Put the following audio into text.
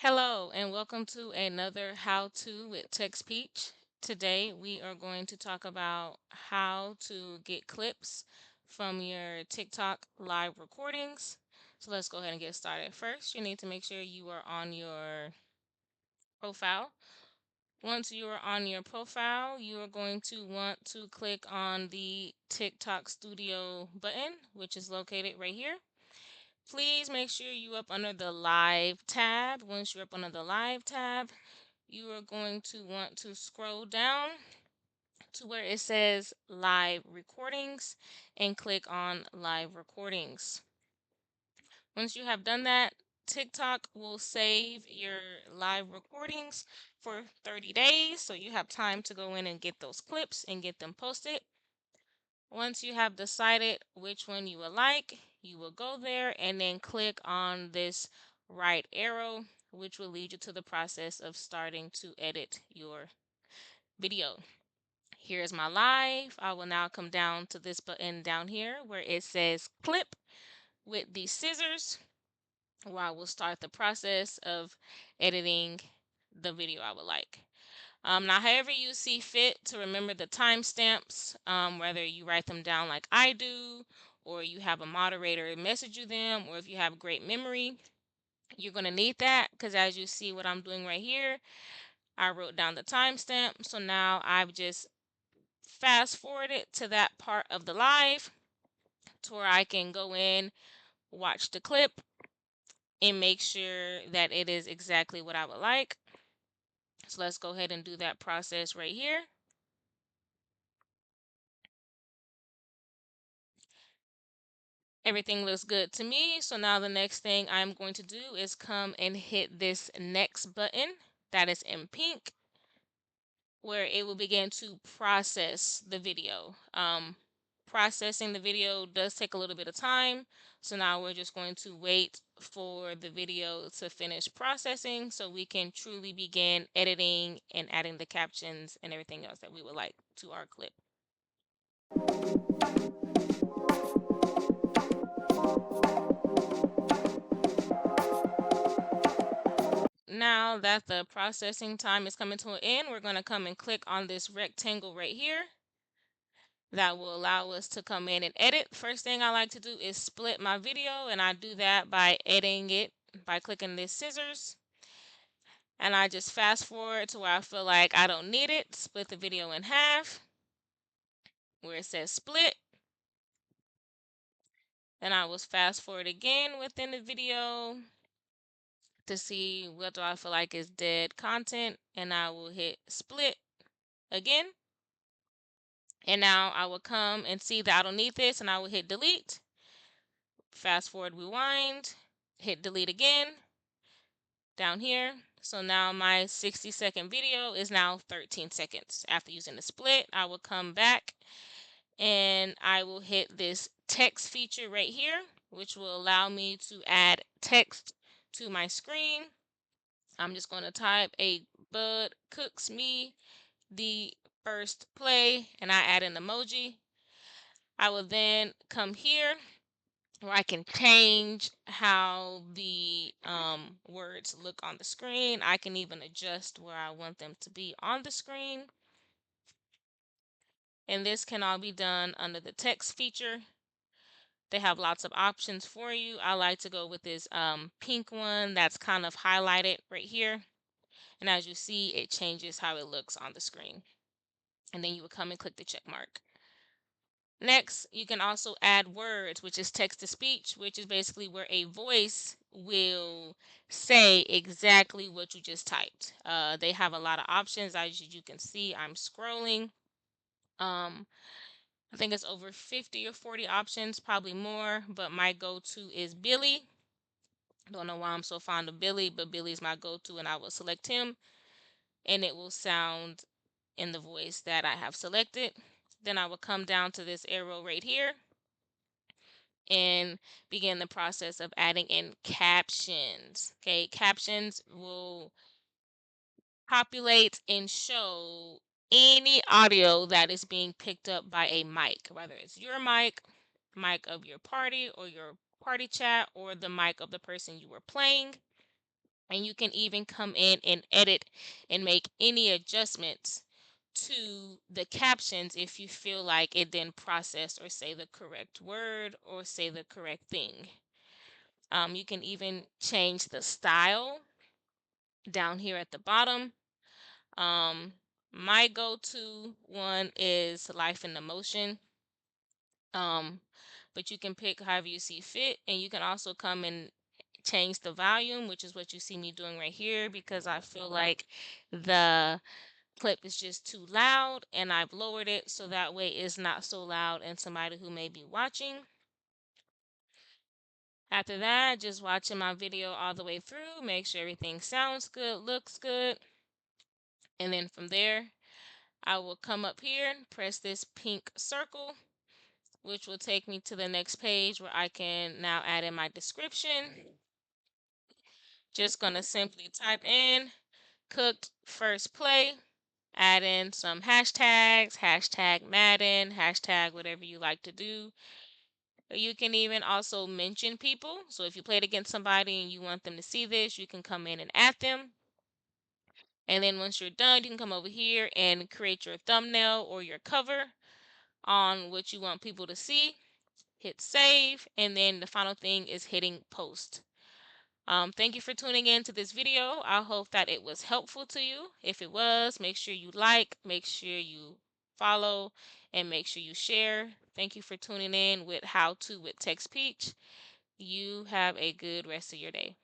Hello and welcome to another How To with TechSpeech. Today we are going to talk about how to get clips from your TikTok live recordings. So let's go ahead and get started. First, you need to make sure you are on your profile. Once you are on your profile, you are going to want to click on the TikTok Studio button, which is located right here. Please make sure you're up under the live tab. Once you're up under the live tab, you are going to want to scroll down to where it says live recordings and click on live recordings. Once you have done that, TikTok will save your live recordings for 30 days. So you have time to go in and get those clips and get them posted. Once you have decided which one you would like, you will go there and then click on this right arrow, which will lead you to the process of starting to edit your video. Here's my live. I will now come down to this button down here where it says clip with the scissors, where I will start the process of editing the video I would like. Now, however you see fit to remember the timestamps, whether you write them down like I do, or you have a moderator message you them, or if you have great memory, you're going to need that because as you see what I'm doing right here, I wrote down the timestamp. So now I've just fast forwarded to that part of the live to where I can go in, watch the clip, and make sure that it is exactly what I would like. So let's go ahead and do that process right here. Everything looks good to me. So now the next thing I'm going to do is come and hit this next button that is in pink, where it will begin to process the video. Processing the video does take a little bit of time. So now we're just going to wait for the video to finish processing so we can truly begin editing and adding the captions and everything else that we would like to our clip. Now that the processing time is coming to an end, we're going to come and click on this rectangle right here. That will allow us to come in and edit. First thing I like to do is split my video, and I do that by editing it by clicking this scissors. And I just fast forward to where I feel like I don't need it. Split the video in half where it says split. Then I will fast forward again within the video to see what do I feel like is dead content, and I will hit split again. And now I will come and see that I don't need this, and I will hit delete. Fast forward, rewind, hit delete again down here. So now my 60-second video is now 13 seconds. After using the split, I will come back and I will hit this text feature right here, which will allow me to add text to my screen. I'm just going to type a Bud Cooks Me the first play, and I add an emoji. I will then come here where I can change how the words look on the screen. I can even adjust where I want them to be on the screen. And this can all be done under the text feature. They have lots of options for you. I like to go with this pink one that's kind of highlighted right here. And as you see, it changes how it looks on the screen. And then you would come and click the check mark. Next, you can also add words, which is text to speech, which is basically where a voice will say exactly what you just typed. They have a lot of options. As you can see, I'm scrolling. I think it's over 50 or 40 options, probably more, but my go-to is Billy. Don't know why I'm so fond of Billy, but Billy's my go-to, and I will select him, and it will sound in the voice that I have selected. Then I will come down to this arrow right here and begin the process of adding in captions. Okay, captions will populate and show any audio that is being picked up by a mic, whether it's your mic of your party or your party chat, or the mic of the person you were playing. And you can even come in and edit and make any adjustments to the captions if you feel like it didn't process or say the correct word or say the correct thing. You can even change the style down here at the bottom. Um, my go-to one is Life in the Motion. Um, but you can pick however you see fit, and you can also come and change the volume, which is what you see me doing right here, because I feel like the clip is just too loud, and I've lowered it so that way it's not so loud and somebody who may be watching. After that, just watching my video all the way through, make sure everything sounds good, looks good, and then from there, I will come up here, press this pink circle, which will take me to the next page where I can now add in my description. Just gonna simply type in cooked first play, add in some hashtags, hashtag Madden, hashtag whatever you like to do. You can even also mention people. So if you played against somebody and you want them to see this, you can come in and add them. And then once you're done, you can come over here and create your thumbnail or your cover on what you want people to see. Hit save, and then the final thing is hitting post. Thank you for tuning in to this video. I hope that it was helpful to you. If it was, make sure you like, make sure you follow, and make sure you share. Thank you for tuning in with How To with Text Peach. You have a good rest of your day.